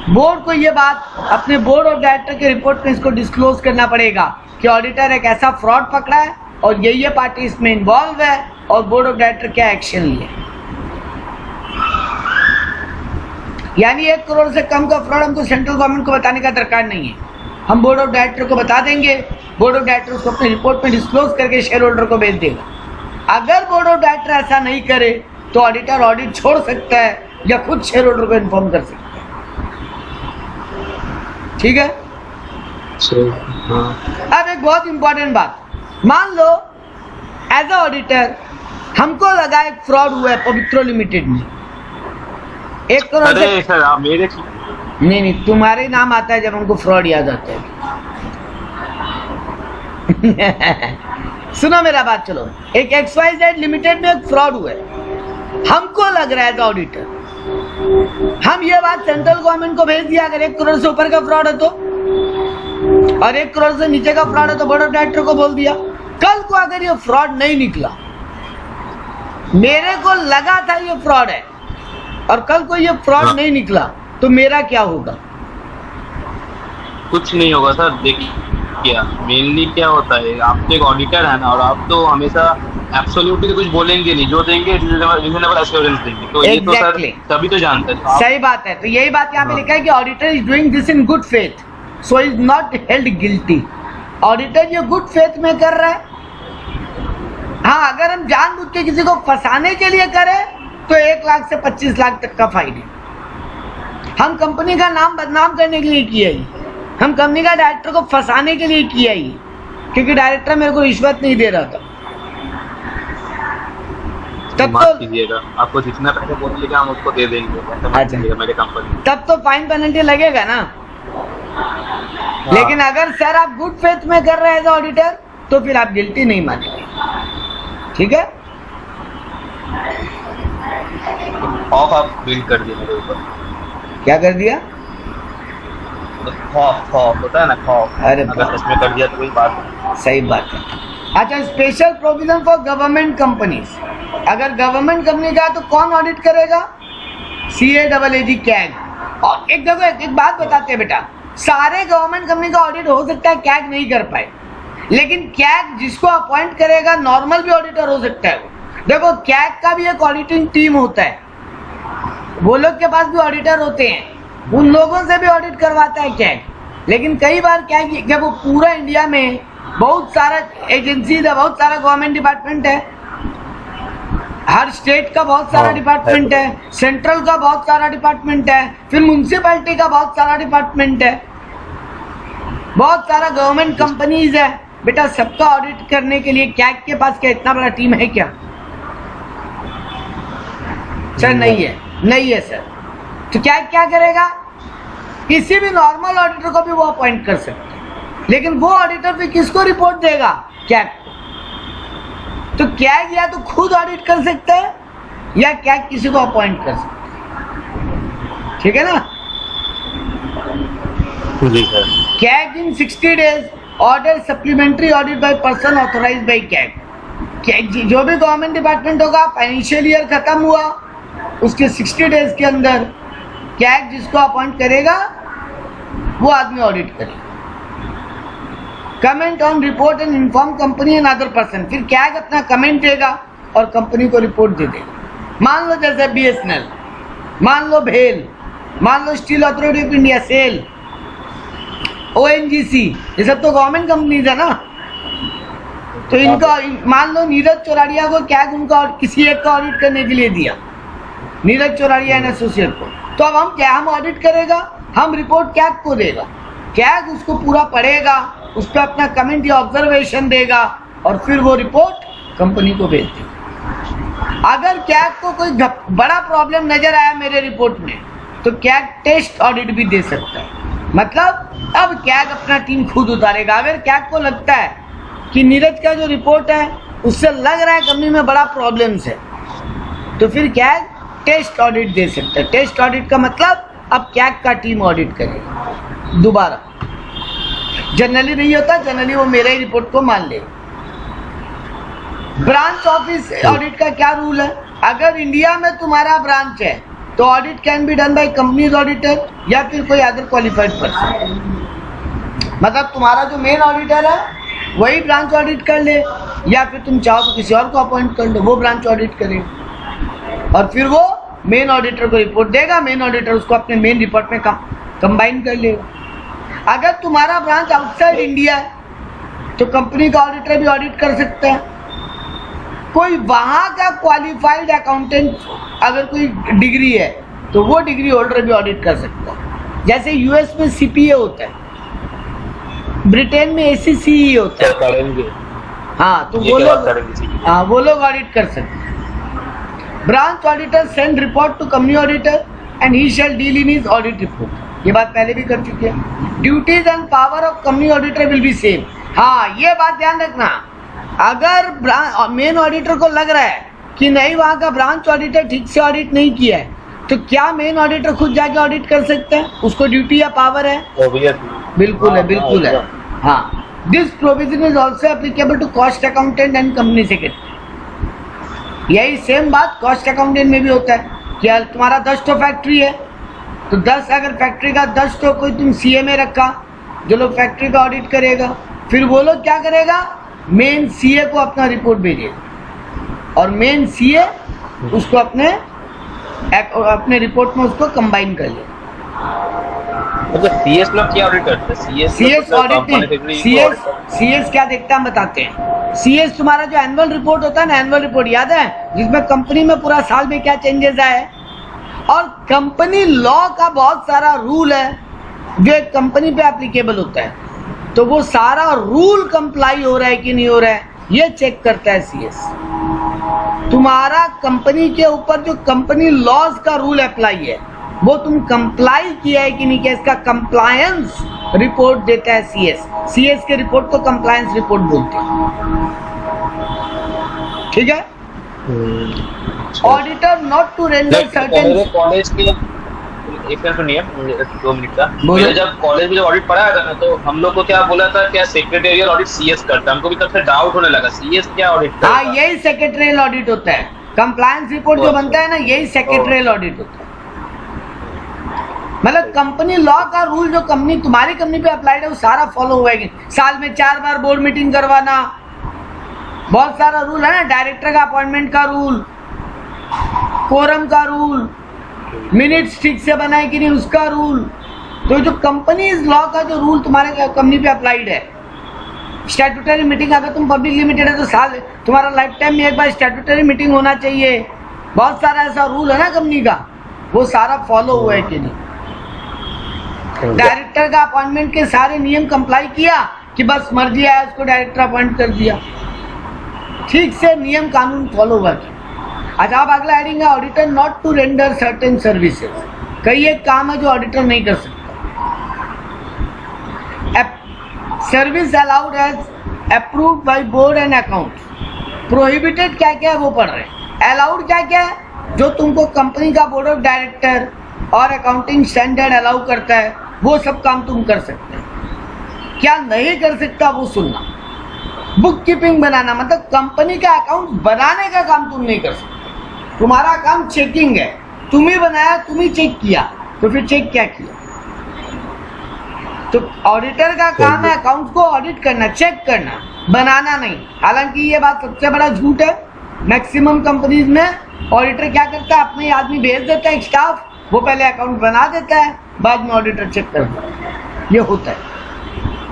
बोर्ड को ये बात अपने बोर्ड ऑफ डायरेक्टर के रिपोर्ट में इसको डिस्क्लोज करना पड़ेगा कि ऑडिटर एक ऐसा फ्रॉड पकड़ा है और ये पार्टी इसमें इन्वॉल्व है और बोर्ड ऑफ डायरेक्टर क्या एक्शन लिए। यानी 1 करोड़ से कम का फ्रॉड हमको सेंट्रल गवर्नमेंट को बताने का दरकार नहीं है, हम बोर्ड ऑफ डायरेक्टर को बता देंगे। बोर्ड ऑफ डायरेक्टर उसको अपने रिपोर्ट में डिस्क्लोज करके शेयर होल्डर को भेज देगा। अगर बोर्ड ऑफ डायरेक्टर ऐसा नहीं करे तो ऑडिटर ऑडिट छोड़ सकता है या खुद शेयर होल्डर को इन्फॉर्म कर सकता है। ठीक है। अब एक बहुत इंपॉर्टेंट बात, मान लो एज अ ऑडिटर हमको लगा एक फ्रॉड हुआ है पवित्रो लिमिटेड में 1 करोड़ से। सर आप मेरे नहीं तुम्हारे नाम आता है जब हमको फ्रॉड याद आता है। सुनो मेरा बात, चलो एक XYZ लिमिटेड में एक फ्रॉड हुआ है, हमको लग रहा है एज ऑडिटर। हम ये बात सेंट्रल गवर्नमेंट को भेज दिया, अगर 1 करोड़ से ऊपर का फ्रॉड है तो, और 1 करोड़ से नीचे का फ्रॉड है तो बोर्ड ऑफ डायरेक्टर को बोल दिया। कल को अगर ये फ्रॉड नहीं निकला, मेरे को लगा था ये फ्रॉड है और कल को ये फ्रॉड नहीं निकला, तो मेरा क्या होगा? कुछ नहीं होगा सर। देखिए मेनली क्या होता है, आप तो एक ऑडिटर है ना, और आप तो हमेशा एब्सोल्युटली तो कुछ बोलेंगे नहीं, जो देंगे रीजनेबल एश्योरेंस देंगे। तो ये तो सर सभी तो जानते हैं। सही बात है। तो यही बात यहाँ पे लिखा है कि auditor is doing this in good faith so is not held guilty. Auditor ये गुड फेथ में कर रहा है। हाँ, अगर हम जानबूझ के किसी को फंसाने के लिए करें तो 1 लाख से 25 लाख तक का फाइन है। हम कंपनी का नाम बदनाम करने के लिए किया ही, हम कंपनी का डायरेक्टर को फंसाने के लिए किया ही, क्योंकि डायरेक्टर मेरे को रिश्वत नहीं दे रहा था। तब तो आपको जितना पैसे बोलिएगा हम उसको दे देंगे। अच्छा, मेरे कंपनी तब तो फाइन पेनल्टी लगेगा ना। लेकिन अगर सर आप गुड फेथ में कर रहे हैं एज ऑडिटर तो फिर आप गिल्टी नहीं मानेंगे। ठीक है। खौफ आप बिल्ड कर दिए मेरे ऊपर। क्या कर दिया? खौफ होता है ना, खौफ। अरे अगर सच में कर दिया तो कोई बात नहीं। सही बात है। अच्छा, special provision for government companies. अगर गवर्नमेंट कंपनी का तो कौन ऑडिट करेगा? CAAG CAG. और एक देखो एक बात बताते हैं बेटा, सारे गवर्नमेंट कंपनी का ऑडिट हो सकता है, कैग नहीं कर पाए, लेकिन कैग जिसको अपॉइंट करेगा नॉर्मल भी ऑडिटर हो सकता है। देखो कैग का भी एक ऑडिटिंग टीम होता है, वो लोग के पास भी ऑडिटर होते हैं, उन लोगों से भी ऑडिट करवाता है कैग। लेकिन कई बार कैग जब वो पूरा इंडिया में बहुत सारा एजेंसीज है, बहुत सारा गवर्नमेंट डिपार्टमेंट है, हर स्टेट का बहुत सारा डिपार्टमेंट है, सेंट्रल का बहुत सारा डिपार्टमेंट है, फिर म्युनिसिपैलिटी का बहुत सारा डिपार्टमेंट है, बहुत सारा गवर्नमेंट कंपनीज है। बेटा सबका ऑडिट करने के लिए कैग के पास क्या इतना बड़ा टीम है क्या? सर नहीं है, नहीं है सर। तो क्या करेगा, किसी भी नॉर्मल ऑडिटर को भी वो अपॉइंट कर सकते हैं, लेकिन वो ऑडिटर भी किसको रिपोर्ट देगा, कैग को। तो कैग या तो खुद ऑडिट कर सकते हैं या कैग किसी को अपॉइंट कर सकते हैं, ठीक है ना। जी sir. CAG in 60 days order supplementary audit by person authorised by CAG. जो भी गवर्नमेंट डिपार्टमेंट होगा, फाइनेंशियल ईयर खत्म हुआ उसके 60 days के अंदर कैग जिसको अपॉइंट करेगा वो आदमी ऑडिट करेगा। Comment on report and inform company and other person, फिर कैग अपना कमेंट देगा और कंपनी को रिपोर्ट दे देगा। मान लो जैसे BSNL, मान लो भेल, मान लो steel authority of India, SAIL, ONGC, ये सब तो गवर्नमेंट कंपनीज है ना। तो इनका मान लो नीरज चौराड़िया को कैग उनका किसी एक का ऑडिट करने के लिए दिया, नीरज चौराड़िया एंड एसोसिएट को, तो अब हम ऑडिट करेगा, हम रिपोर्ट कैग को देगा, कैग उसको पूरा पढ़ेगा, उस पर अपना कमेंट या ऑब्जर्वेशन देगा और फिर वो रिपोर्ट कंपनी को भेज देगा। अगर कैग को कोई बड़ा प्रॉब्लम नजर आया मेरे रिपोर्ट में तो कैग टेस्ट ऑडिट भी दे सकता है। मतलब अब कैग अपना टीम खुद उतारेगा। अगर कैग को लगता है कि नीरज का जो रिपोर्ट है उससे लग रहा है कंपनी में बड़ा प्रॉब्लम्स है, तो फिर कैग टेस्ट ऑडिट दे सकता है। टेस्ट ऑडिट का मतलब अब कैग का टीम ऑडिट करेगा दोबारा। जनरली नहीं होता, जनरली वो मेरे ही रिपोर्ट को मान ले। ब्रांच ऑफिस ऑडिट का क्या रूल है, अगर इंडिया में तुम्हारा ब्रांच है तो audit can be done by companies auditor या फिर कोई अदर क्वालिफाइड पर्सन। मतलब तुम्हारा जो मेन ऑडिटर है वही ब्रांच ऑडिट कर ले, या फिर तुम चाहो तो किसी और को अपॉइंट कर लो, वो ब्रांच ऑडिट करेगा और फिर वो मेन ऑडिटर को रिपोर्ट देगा, मेन ऑडिटर उसको अपने मेन रिपोर्ट में कंबाइन कर लेगा। अगर तुम्हारा ब्रांच आउटसाइड इंडिया है तो कंपनी का ऑडिटर भी ऑडिट कर सकता है। कोई वहां का क्वालिफाइड अकाउंटेंट अगर कोई डिग्री है तो वो डिग्री होल्डर भी ऑडिट कर सकता है। जैसे यूएस में CPA होता है, ब्रिटेन में ACCE होता है। हाँ, तो वो लोग ऑडिट कर सकते हैं। Branch auditor send report to company auditor and he shall deal in his audit report. ये बात पहले भी कर चुके हैं। Duties and power of company auditor will be same. हाँ, ये बात ध्यान रखना, अगर मेन ऑडिटर को लग रहा है कि नहीं वहाँ का ब्रांच ऑडिटर ठीक से ऑडिट नहीं किया है तो क्या मेन ऑडिटर खुद जाके ऑडिट कर सकते हैं? उसको ड्यूटी या पावर है? बिल्कुल है, बिल्कुल है। हाँ, this provision is also applicable to cost accountant and company secretary. यही सेम बात कॉस्ट अकाउंटेंट में भी होता है कि तुम्हारा 10 तो फैक्ट्री है तो 10 अगर फैक्ट्री का 10 तो कोई तुम CA में रखा जो लोग फैक्ट्री का ऑडिट करेगा, फिर वो लोग क्या करेगा, मेन CA को अपना रिपोर्ट भेजेगा और मेन CA उसको अपने रिपोर्ट में उसको कंबाइन कर ले। मतलब CS लोग क्या ऑडिट करते हैं? CS ऑडिट CS क्या देखता है बताते हैं। CS तुम्हारा जो एनुअल रिपोर्ट होता है ना, एनुअल रिपोर्ट याद है जिसमें कंपनी में पूरा साल में क्या चेंजेस आए, और कंपनी लॉ का बहुत सारा रूल है जो एक कंपनी पे एप्लीकेबल होता है, तो वो सारा रूल कंप्लाई हो रहा है कि नहीं हो रहा है ये चेक करता है CS। तुम्हारा कंपनी के ऊपर जो कंपनी लॉज का रूल अप्लाई है वो तुम कंप्लाई किया है कि नहीं किया, इसका कंप्लायंस रिपोर्ट देता है CS के रिपोर्ट को कंप्लायंस रिपोर्ट बोलते हैं, ठीक है। Auditor not to render certain college के एक मिनट सुनिए, 2 मिनट का। मेरे जब कॉलेज में जब ऑडिट पढ़ाया था ना तो हम लोग को क्या बोला था, क्या सेक्रेटेरियल ऑडिट CS करता है। हमको भी तब से डाउट होने लगा CS क्या ऑडिट करता है। हाँ, यही सेक्रेटेरियल ऑडिट होता है। कंप्लायंस रिपोर्ट जो बनता है ना यही सेक्रेटेरियल ऑडिट होता है। मतलब कंपनी लॉ का रूल जो कंपनी तुम्हारी कंपनी पे अप्लाइड है वो सारा फॉलो हुआ है। साल में 4 बार बोर्ड मीटिंग करवाना, बहुत सारा रूल है ना, डायरेक्टर का अपॉइंटमेंट का रूल, कोरम का रूल, मिनट्स ठीक से बनाए कि नहीं उसका रूल। तो जो कंपनीज लॉ का जो रूल तुम्हारे कंपनी पे अप्लाइड है, स्टैट्यूटरी मीटिंग अगर तुम पब्लिक लिमिटेड है तो साल तुम्हारा लाइफ टाइम में एक बार स्टैट्यूटरी मीटिंग होना चाहिए। बहुत सारा ऐसा रूल है ना कंपनी का, वो सारा फॉलो हुआ है कि नहीं। डायरेक्टर का अपॉइंटमेंट के सारे नियम कंप्लाई किया कि बस मर्जी आया उसको डायरेक्टर अपॉइंट कर दिया, ठीक से नियम कानून फॉलो हुआ। अच्छा, अब अगला हेडिंग है auditor not to render certain services. कई एक काम है जो ऑडिटर नहीं कर सकता। Service allowed as approved by board and account. Prohibited क्या क्या है वो पढ़ रहे हैं। अलाउड क्या क्या है, जो तुमको कंपनी का बोर्ड ऑफ डायरेक्टर और अकाउंटिंग स्टैंडर्ड अलाउ करता है वो सब काम तुम कर सकते हो। क्या नहीं कर सकता वो सुनना। बुक कीपिंग बनाना मतलब कंपनी का अकाउंट बनाने का काम तुम नहीं कर सकते। तुम्हारा काम चेकिंग है, तुम ही बनाया, तुम ही चेक किया, तो फिर चेक क्या किया। तो ऑडिटर का काम है अकाउंट को ऑडिट करना, चेक करना, बनाना नहीं। हालांकि ये बात सबसे बड़ा झूठ है। मैक्सिमम कंपनीज में ऑडिटर क्या करता है, अपने आदमी भेज देता है, एक स्टाफ, वो पहले अकाउंट बना देता है, बाद में ऑडिटर चेक करता है। ये होता है।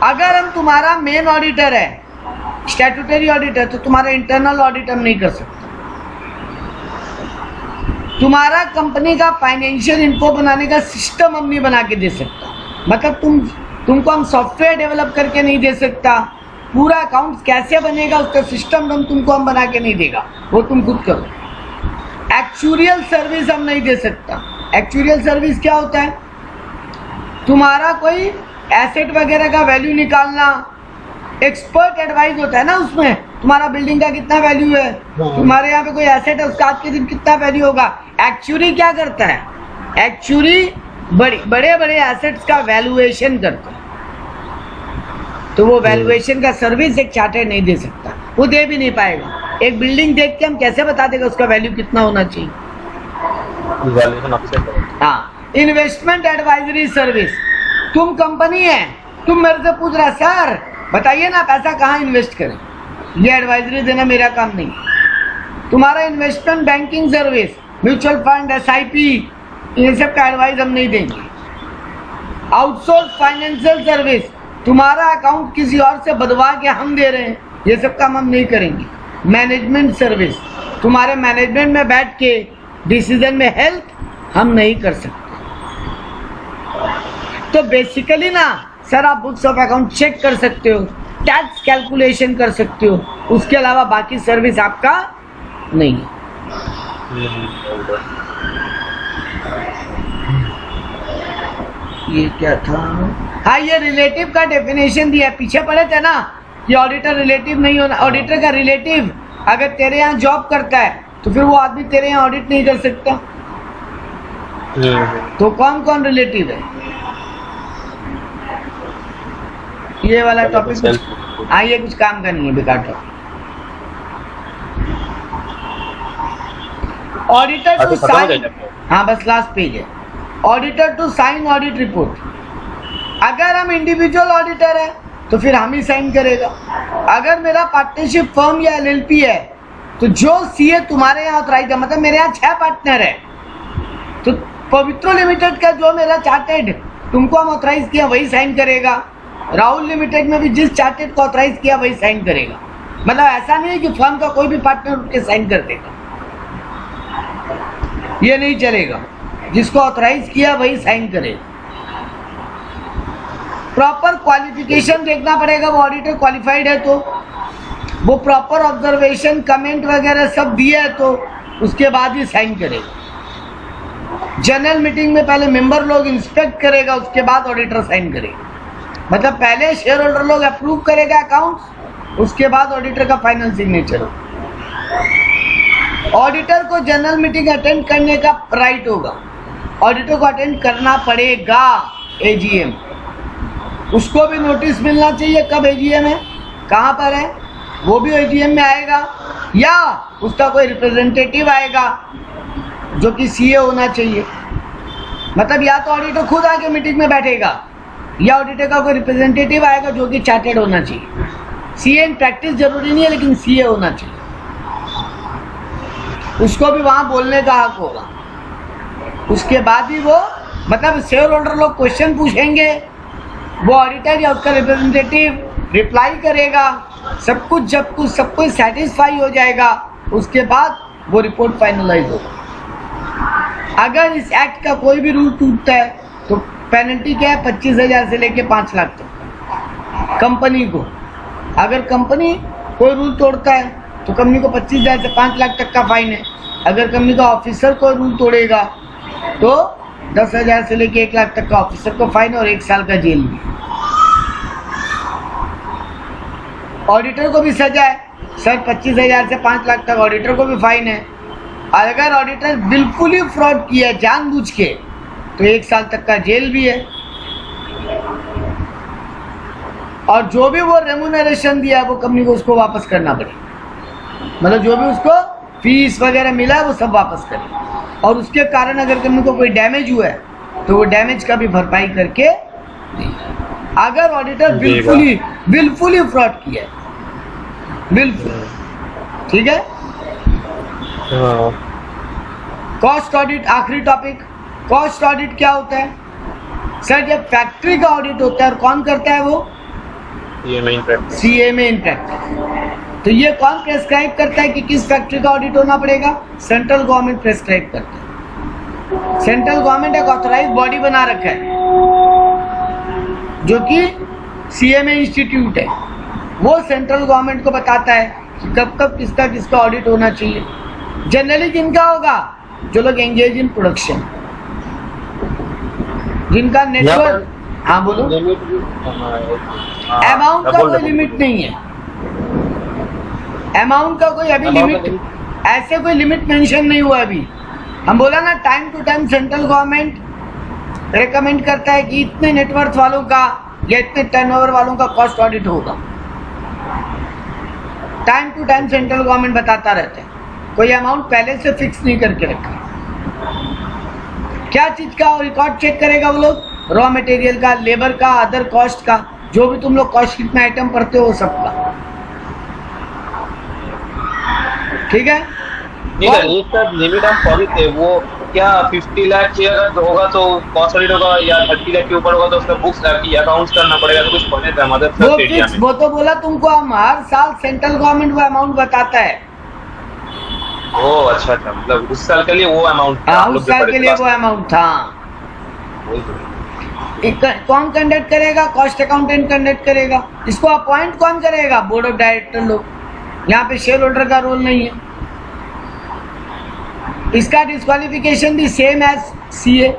अगर हम तुम्हारा मेन ऑडिटर है, स्टैट्यूटरी ऑडिटर, तो तुम्हारा इंटरनल ऑडिट हम नहीं कर सकते। तुम्हारा कंपनी का फाइनेंशियल इन्फो बनाने का सिस्टम हम नहीं बना के दे सकता। मतलब तुमको हम सॉफ्टवेयर डेवलप करके नहीं दे सकता। पूरा अकाउंट कैसे बनेगा उसका सिस्टम तुमको हम बना के नहीं देगा, वो तुम खुद करो। एक्चुरियल सर्विस हम नहीं दे सकता। एक्चुरियल सर्विस क्या होता है, तुम्हारा कोई एसेट वगैरह का वैल्यू निकालना, एक्सपर्ट एडवाइस होता है ना उसमें। तुम्हारा बिल्डिंग का कितना वैल्यू है, तुम्हारे यहाँ पे कोई एसेट है उसका आज के दिन कितना वैल्यू होगा। एक्चुरी क्या करता है, एक्चुरी बड़े बड़े एसेट्स का वैल्यूएशन करता है। तो वो वैल्यूएशन का सर्विस एक चार्टर्ड नहीं दे सकता, वो दे भी नहीं पाएगा। एक बिल्डिंग देख के हम कैसे बता देगा उसका वैल्यू कितना होना चाहिए। हाँ, इन्वेस्टमेंट एडवाइजरी सर्विस। तुम कंपनी है, तुम मेरे से पूछ रहा सर बताइए ना पैसा कहाँ इन्वेस्ट करें, ये एडवाइजरी देना मेरा काम नहीं। तुम्हारा investment banking service, mutual fund, SIP, ये सब का एडवाइस हम नहीं देंगे। आउटसोर्स फाइनेंशियल सर्विस, तुम्हारा अकाउंट किसी और से बदवा के हम दे रहे हैं, ये सब काम हम नहीं करेंगे। मैनेजमेंट सर्विस, तुम्हारे मैनेजमेंट में बैठ के डिसीजन में हेल्प हम नहीं कर सकते। तो बेसिकली ना सर आप बुक्स ऑफ अकाउंट चेक कर सकते हो, टैक्स कैलकुलेशन कर सकते हो, उसके अलावा बाकी सर्विस आपका नहीं है। ये क्या था, हाँ ये रिलेटिव का डेफिनेशन दिया, पीछे पढ़े थे ना कि ऑडिटर रिलेटिव नहीं होना। ऑडिटर का रिलेटिव अगर तेरे यहाँ जॉब करता है तो फिर वो आदमी तेरे यहाँ ऑडिट नहीं कर सकता। तो कौन कौन रिलेटिव है, ये वाला टॉपिक हाँ ये कुछ काम का नहीं है, बेकार टॉपिक। ऑडिटर टू साइन, हाँ बस लास्ट पेज है। Auditor to sign audit report. अगर हम इंडिविजुअल ऑडिटर है तो फिर हम ही साइन करेगा। अगर मेरा पार्टनरशिप फर्म या LLP है तो जो CA तुम्हारे यहाँ ऑथराइज है, मतलब मेरे यहाँ 6 पार्टनर है, तो पवित्रो लिमिटेड का जो मेरा चार्टेड तुमको हम ऑथराइज किया वही साइन करेगा। राहुल लिमिटेड में भी जिस चार्टेड को ऑथराइज किया वही साइन करेगा। मतलब ऐसा नहीं है कि फर्म का कोई भी पार्टनर उठ के साइन कर देगा, ये नहीं चलेगा। जिसको ऑथराइज किया वही साइन करेगा। प्रॉपर क्वालिफिकेशन देखना पड़ेगा, वो ऑडिटर क्वालिफाइड है तो, वो प्रॉपर ऑब्जर्वेशन कमेंट वगैरह सब दिया है तो उसके बाद ही साइन करेगा। जनरल मीटिंग में पहले मेंबर लोग इंस्पेक्ट करेगा, उसके बाद ऑडिटर साइन करेगा। मतलब पहले शेयर होल्डर लोग अप्रूव करेगा अकाउंट्स, उसके बाद ऑडिटर का फाइनल सिग्नेचर होगा। ऑडिटर को जनरल मीटिंग अटेंड करने का राइट होगा, ऑडिटर को अटेंड करना पड़ेगा AGM। उसको भी नोटिस मिलना चाहिए कब AGM है, कहाँ पर है, वो भी AGM में आएगा, या उसका कोई रिप्रेजेंटेटिव आएगा जो कि CA होना चाहिए। मतलब या तो ऑडिटर खुद आके मीटिंग में बैठेगा या ऑडिटर का कोई रिप्रेजेंटेटिव आएगा जो कि चार्टेड होना चाहिए। CA इन प्रैक्टिस जरूरी नहीं है लेकिन CA होना चाहिए, उसको भी वहाँ बोलने का हक होगा। उसके बाद ही वो, मतलब शेयर होल्डर लोग क्वेश्चन पूछेंगे, वो ऑडिटर या उसका रिप्रेजेंटेटिव रिप्लाई करेगा, सब कुछ सब कुछ सेटिस्फाई हो जाएगा, उसके बाद वो रिपोर्ट फाइनलाइज होगा। अगर इस एक्ट का कोई भी रूल टूटता है तो पेनल्टी क्या है, 25,000 से लेके 5 लाख तक कंपनी को। अगर कंपनी कोई रूल तोड़ता है तो कंपनी को 25,000 से 5 लाख तक का फाइन है। अगर कंपनी का ऑफिसर कोई रूल तोड़ेगा तो 10,000 से लेके 1 लाख तक का ऑफिसर को फाइन और 1 साल का जेल भी। ऑडिटर को भी सजा है सर, 25,000 से 5 लाख तक ऑडिटर को भी फाइन है। अगर ऑडिटर बिल्कुल ही फ्रॉड किया जानबूझ के तो 1 साल तक का जेल भी है। और जो भी वो रेम्यूनरेशन दिया वो कंपनी को उसको वापस करना पड़ेगा, मतलब जो भी उसको फीस वगैरह मिला है वो सब वापस करे। और उसके कारण अगर कंपनी को कोई डैमेज हुआ है तो वो डैमेज का भी भरपाई करके देगा। अगर ऑडिटर बिल्कुल ही फ्रॉड किया है, बिल्कुल। ठीक है। कॉस्ट ऑडिट, आखिरी टॉपिक। कॉस्ट ऑडिट क्या होता है सर? जब फैक्ट्री का ऑडिट होता है और कौन करता है वो? CMA in practice. तो ये कौन प्रेस्क्राइब करता है कि किस फैक्ट्री का ऑडिट होना पड़ेगा? सेंट्रल गवर्नमेंट प्रेस्क्राइब करता है। सेंट्रल गवर्नमेंट एक ऑथराइज्ड बॉडी बना रखा है जो कि सीएमए इंस्टीट्यूट है। वो सेंट्रल गवर्नमेंट को बताता है कि कब कब किसका ऑडिट होना चाहिए। जनरली किनका होगा? जो लोग एंगेज इन प्रोडक्शन, जिनका नेटवर्क। हाँ बोलो। अमाउंट का कोई लिमिट नहीं है, अमाउंट का कोई अभी लिमिट, ऐसे कोई लिमिट मेंशन नहीं हुआ अभी। हम बोला ना, time to time central government recommend करता है कि इतने नेटवर्थ वालों का या इतने टर्नओवर वालों का कॉस्ट ऑडिट होगा। Time to time central government बताता रहता है, कोई अमाउंट पहले से फिक्स नहीं करके रखा। क्या चीज का रिकॉर्ड चेक करेगा वो लोग? रॉ मटेरियल का, लेबर का, अदर कॉस्ट का, जो भी तुम लोग कॉस्ट शीट में आइटम पढ़ते हो सबका। ठीक है। लिमिट हम पढ़े थे, वो क्या 50 लाख से अगर होगा तो कॉस्ट ऑडिट होगा, या 30 लाख के ऊपर होगा तो उसका बुक्स अकाउंट्स करना पड़ेगा। तो कुछ पढ़े थे हमारे वो तो बोला तुमको, हम हर साल सेंट्रल गवर्नमेंट वो अमाउंट बताता है। ओ अच्छा, मतलब उस साल के लिए वो अमाउंट, उस साल के लिए वो अमाउंट था। कौन कंडक्ट करेगा? कॉस्ट अकाउंटेंट कंडक्ट करेगा। इसको अपॉइंट कौन करेगा? बोर्ड ऑफ डायरेक्टर लोग। यहाँ पे शेयर होल्डर का रोल नहीं है। इसका डिस्क्वालिफिकेशन भी सेम एज सीए,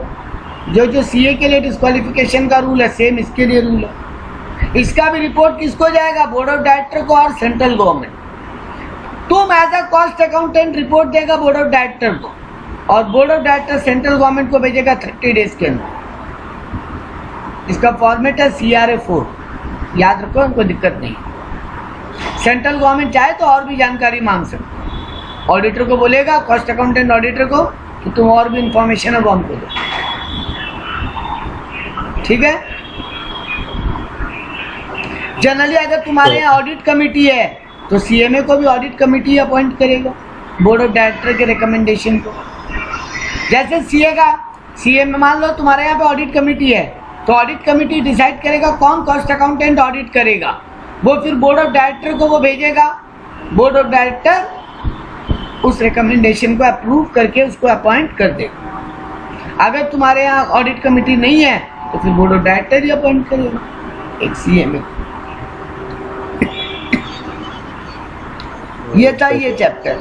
जो सीए के लिए डिस्क्वालिफिकेशन का रूल है सेम इसके लिए रूल है। इसका भी रिपोर्ट किसको जाएगा? बोर्ड ऑफ डायरेक्टर को और सेंट्रल गवर्नमेंट। तुम as a cost accountant report देगा बोर्ड ऑफ डायरेक्टर को, और board of director central government को भेजेगा 30 डेज के अंदर। इसका फॉर्मेट है CRA 4, याद रखो, हमको दिक्कत नहीं। सेंट्रल गवर्नमेंट चाहे तो और भी जानकारी मांग सकते, ऑडिटर को बोलेगा, कॉस्ट अकाउंटेंट ऑडिटर को, कि तुम और भी इंफॉर्मेशन है वो हमको दो। ठीक है। जनरली अगर तुम्हारे यहाँ ऑडिट कमेटी है तो CMA को भी ऑडिट कमेटी अपॉइंट करेगा बोर्ड ऑफ डायरेक्टर के रिकमेंडेशन को। जैसे CMA मान लो तुम्हारे यहाँ पे ऑडिट कमेटी है, तो ऑडिट कमेटी डिसाइड करेगा कौन कॉस्ट अकाउंटेंट ऑडिट करेगा, वो फिर बोर्ड ऑफ डायरेक्टर को वो भेजेगा। बोर्ड ऑफ डायरेक्टर उस रिकमेंडेशन को अप्रूव करके उसको अपॉइंट कर देगा। अगर तुम्हारे यहाँ ऑडिट कमेटी नहीं है तो फिर बोर्ड ऑफ डायरेक्टर ही अपॉइंट करेगा एक CMA। ये था ये चैप्टर।